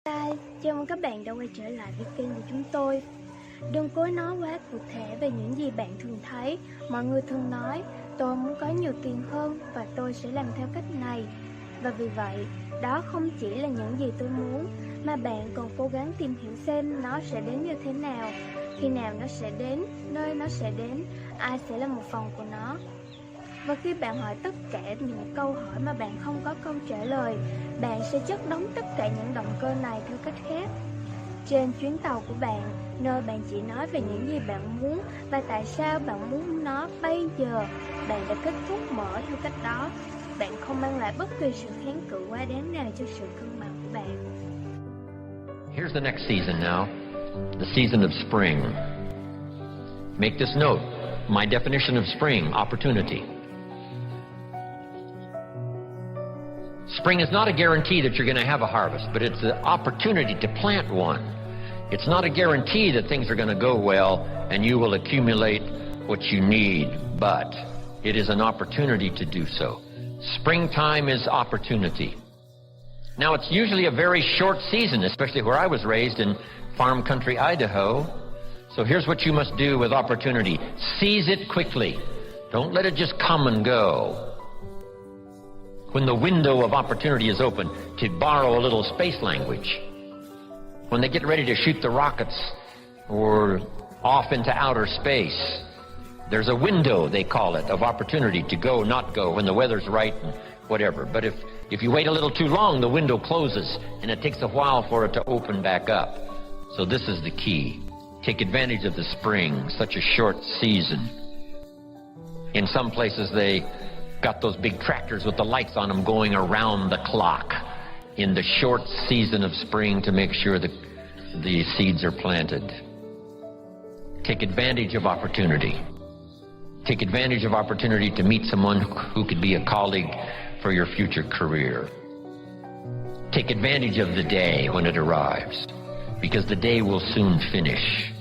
Hi, chào mừng các bạn đã quay trở lại với kênh của chúng tôi. Đừng cố nói quá cụ thể về những gì bạn thường thấy. Mọi người thường nói, tôi muốn có nhiều tiền hơn và tôi sẽ làm theo cách này. Và vì vậy, đó không chỉ là những gì tôi muốn, mà bạn còn cố gắng tìm hiểu xem nó sẽ đến như thế nào, khi nào nó sẽ đến, nơi nó sẽ đến, ai sẽ là một phần của nó. Và khi bạn hỏi tất cả những câu hỏi mà bạn không có câu trả lời, bạn sẽ chất đóng tất cả những động cơ này theo cách khác. Trên chuyến tàu của bạn, nơi bạn chỉ nói về những gì bạn muốn và tại sao bạn muốn nó bây giờ, bạn đã kết thúc mở theo cách đó. Bạn không mang lại bất kỳ sự kháng cự quá đáng nào cho sự cân bằng của bạn. Here's the next season now, the season of spring. Make this note, my definition of spring, opportunity. Spring is not a guarantee that you're going to have a harvest, but it's an opportunity to plant one. It's not a guarantee that things are going to go well and you will accumulate what you need, but it is an opportunity to do so. Springtime is opportunity. Now, it's usually a very short season, especially where I was raised in farm country Idaho. So here's what you must do with opportunity. Seize it quickly. Don't let it just come and go. When the window of opportunity is open, to borrow a little space language. When they get ready to shoot the rockets or off into outer space, there's a window, they call it, of opportunity to go, not go, when the weather's right and whatever. But if you wait a little too long, the window closes, and it takes a while for it to open back up. So this is the key. Take advantage of the spring, such a short season. In some places, they got those big tractors with the lights on them going around the clock in the short season of spring to make sure that the seeds are planted. Take advantage of opportunity. Take advantage of opportunity to meet someone who could be a colleague for your future career. Take advantage of the day when it arrives, because the day will soon finish.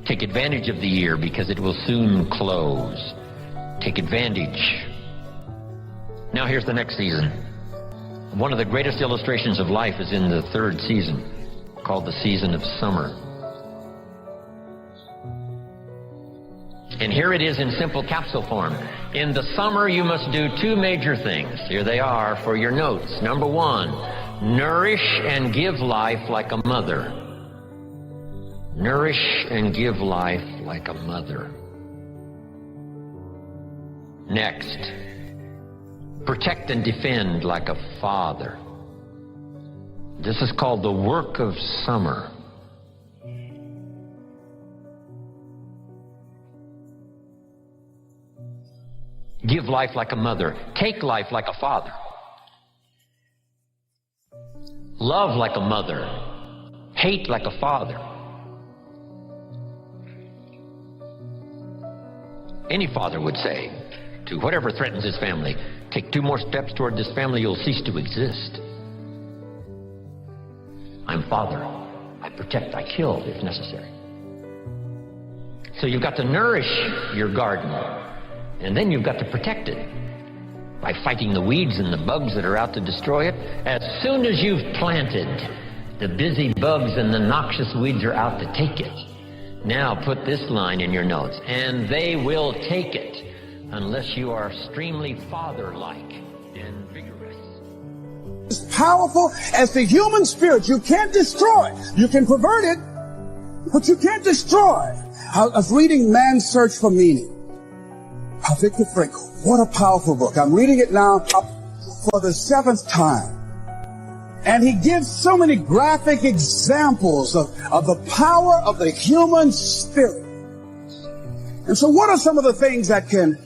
Take advantage of the year, because it will soon close. Take advantage. Now here's the next season. One of the greatest illustrations of life is in the third season, called the season of summer. And here it is in simple capsule form. In the summer, you must do two major things. Here they are for your notes. Number one, nourish and give life like a mother. Nourish and give life like a mother. Next, protect and defend like a father. This is called the work of summer. Give life like a mother. Take life like a father. Love like a mother. Hate like a father. Any father would say to whatever threatens his family, take two more steps toward this family, you'll cease to exist. I'm father. I protect, I kill if necessary. So you've got to nourish your garden, and then you've got to protect it by fighting the weeds and the bugs that are out to destroy it. As soon as you've planted, the busy bugs and the noxious weeds are out to take it. Now put this line in your notes, and they will take it unless you are extremely father-like and vigorous. As powerful as the human spirit, you can't destroy it. You can pervert it, but you can't destroy it. I was reading Man's Search for Meaning by Viktor Frankl. What a powerful book. I'm reading it now for the 7th time. And he gives so many graphic examples of the power of the human spirit. And so what are some of the things that can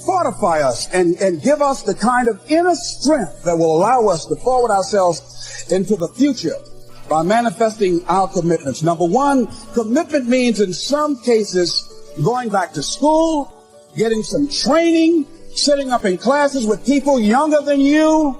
fortify us and give us the kind of inner strength that will allow us to forward ourselves into the future by manifesting our commitments? Number one, commitment means in some cases going back to school, getting some training, sitting up in classes with people younger than you,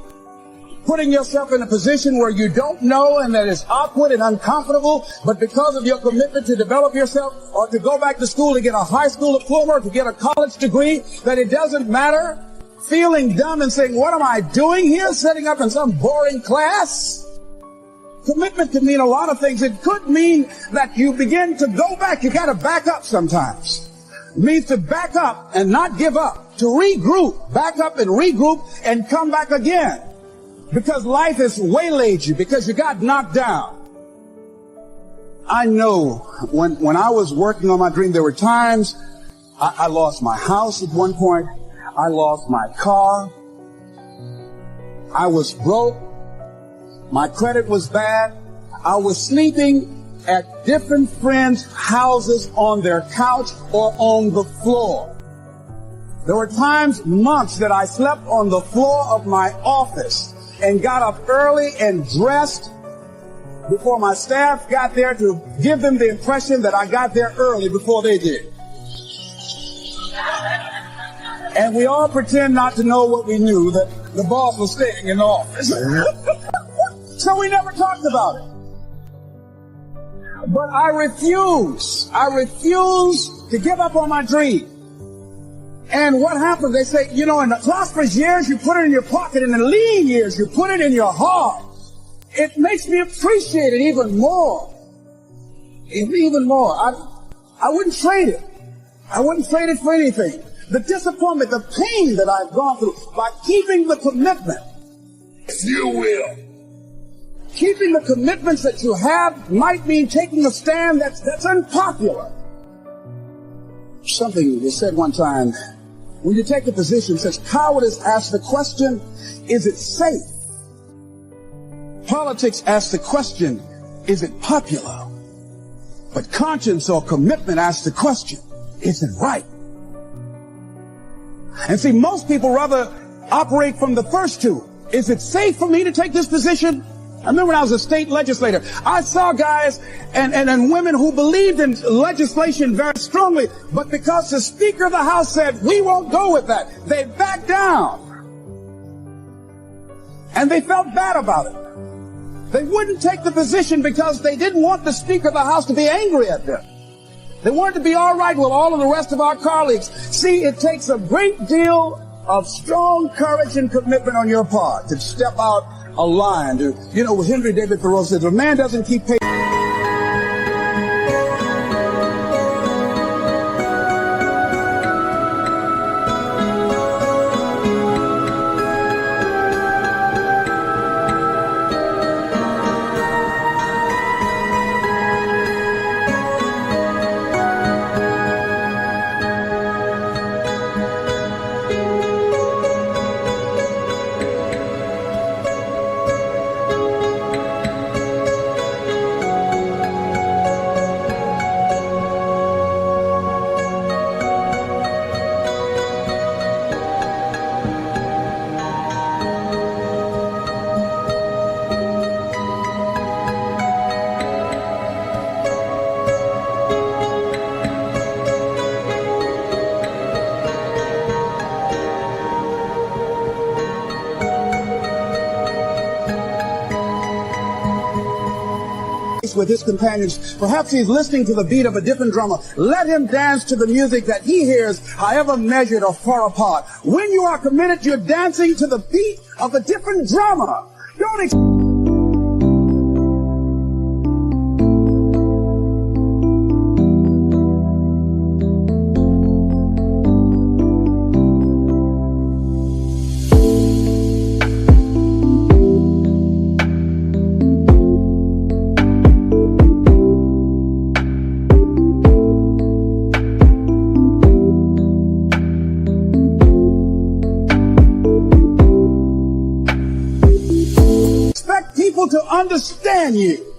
putting yourself in a position where you don't know and that is awkward and uncomfortable, but because of your commitment to develop yourself or to go back to school to get a high school diploma or to get a college degree, that it doesn't matter, feeling dumb and saying, what am I doing here, sitting up in some boring class? Commitment can mean a lot of things. It could mean that you begin to go back. You got to back up sometimes. It means to back up and not give up, to regroup, back up and regroup and come back again. Because life has waylaid you, because you got knocked down. I know when I was working on my dream, there were times I lost my house at one point. I lost my car. I was broke. My credit was bad. I was sleeping at different friends' houses on their couch or on the floor. There were times, months, that I slept on the floor of my office and got up early and dressed before my staff got there to give them the impression that I got there early before they did. And we all pretend not to know what we knew, that the boss was staying in the office. So we never talked about it. But I refuse to give up on my dream. And what happens? They say, you know, in the prosperous years, you put it in your pocket. In the lean years, you put it in your heart. It makes me appreciate it even more. Even more. I wouldn't trade it. I wouldn't trade it for anything. The disappointment, the pain that I've gone through by keeping the commitment. If you will. Keeping the commitments that you have might mean taking a stand that's unpopular. Something was said one time, when you take a position, says cowardice asks the question, is it safe? Politics asks the question, is it popular? But conscience or commitment asks the question, is it right? And see, most people rather operate from the first two. Is it safe for me to take this position? I remember when I was a state legislator, I saw guys and women who believed in legislation very strongly, but because the Speaker of the House said, we won't go with that, they backed down. And they felt bad about it. They wouldn't take the position because they didn't want the Speaker of the House to be angry at them. They wanted to be all right with all of the rest of our colleagues. See, it takes a great deal of strong courage and commitment on your part to step out a line. You know, Henry David Thoreau says, a man doesn't keep pace. With his companions. Perhaps he's listening to the beat of a different drummer. Let him dance to the music that he hears, however measured or far apart. When you are committed, you're dancing to the beat of a different drummer. Don't to understand you.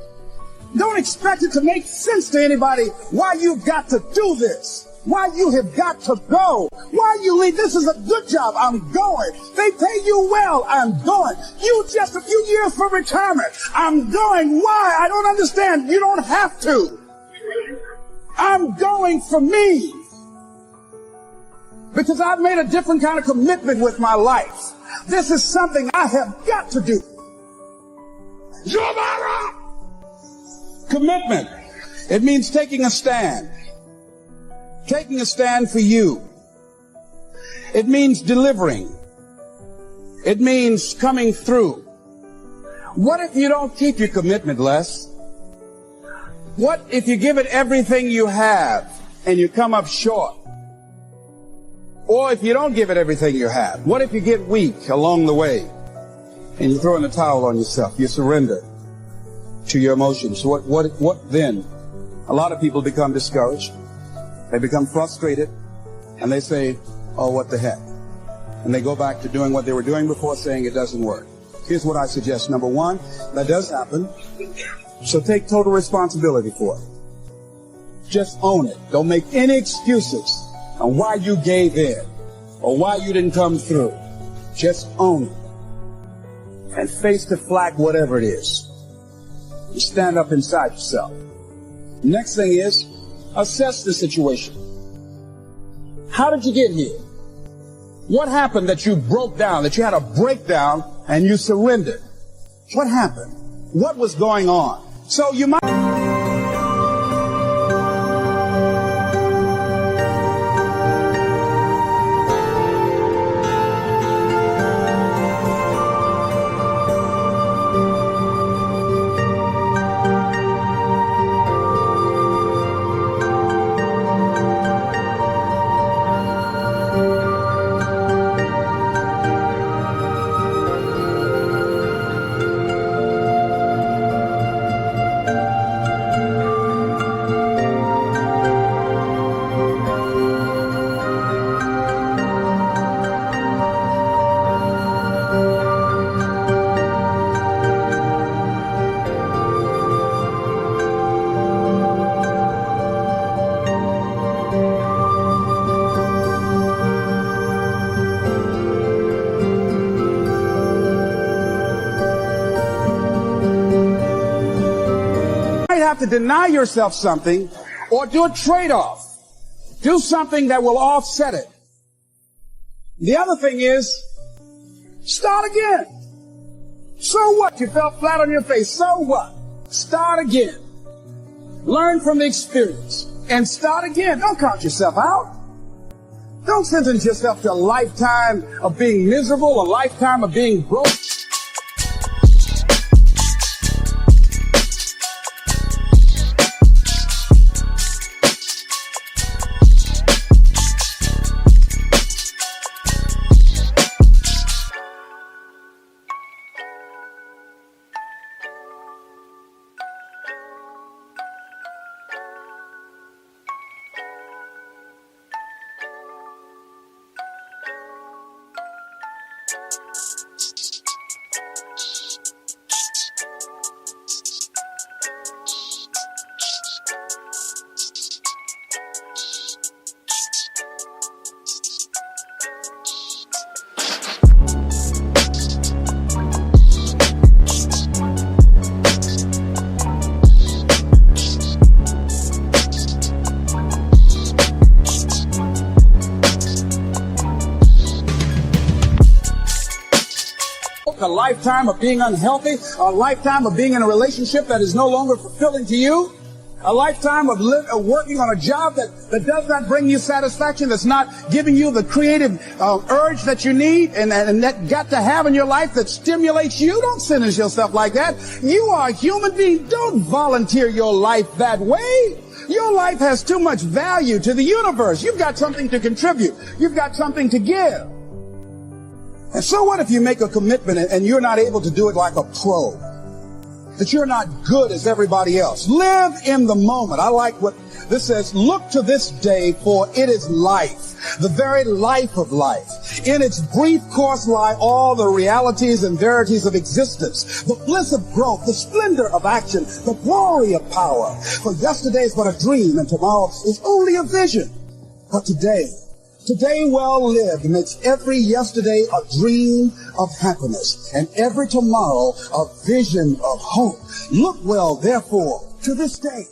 Don't expect it to make sense to anybody why you've got to do this, why you have got to go, why you leave. This is a good job. I'm going. They pay you well. I'm going. You just a few years for retirement. I'm going. Why? I don't understand. You don't have to. I'm going for me. Because I've made a different kind of commitment with my life. This is something I have got to do. Commitment. It means taking a stand. Taking a stand for you. It means delivering. It means coming through. What if you don't keep your commitment, Les? What if you give it everything you have and you come up short? Or if you don't give it everything you have, what if you get weak along the way and you throw in the towel on yourself? You surrender to your emotions. What then? A lot of people become discouraged. They become frustrated and they say, oh, what the heck? And they go back to doing what they were doing before, saying it doesn't work. Here's what I suggest. Number one, that does happen. So take total responsibility for it. Just own it. Don't make any excuses on why you gave in or why you didn't come through. Just own it. And face the flag, whatever it is. You stand up inside yourself. Next thing is, assess the situation. How did you get here? What happened that you broke down, that you had a breakdown and you surrendered? What happened? What was going on? So you might... have to deny yourself something or do a trade-off. Do something that will offset it. The other thing is, start again. So what? You fell flat on your face. So what? Start again. Learn from the experience and start again. Don't count yourself out. Don't sentence yourself to a lifetime of being miserable, a lifetime of being broke. A lifetime of being unhealthy, a lifetime of being in a relationship that is no longer fulfilling to you, a lifetime of working on a job that does not bring you satisfaction, that's not giving you the creative urge that you need and that got to have in your life that stimulates you. Don't sentence yourself like that. You are a human being. Don't volunteer your life that way. Your life has too much value to the universe. You've got something to contribute. You've got something to give. And so what if you make a commitment and you're not able to do it like a pro? That you're not good as everybody else. Live in the moment. I like what this says. Look to this day, for it is life, the very life of life. In its brief course lie all the realities and verities of existence, the bliss of growth, the splendor of action, the glory of power. For yesterday is but a dream, and tomorrow is only a vision. But today well lived makes every yesterday a dream of happiness, and every tomorrow a vision of hope. Look well, therefore, to this day.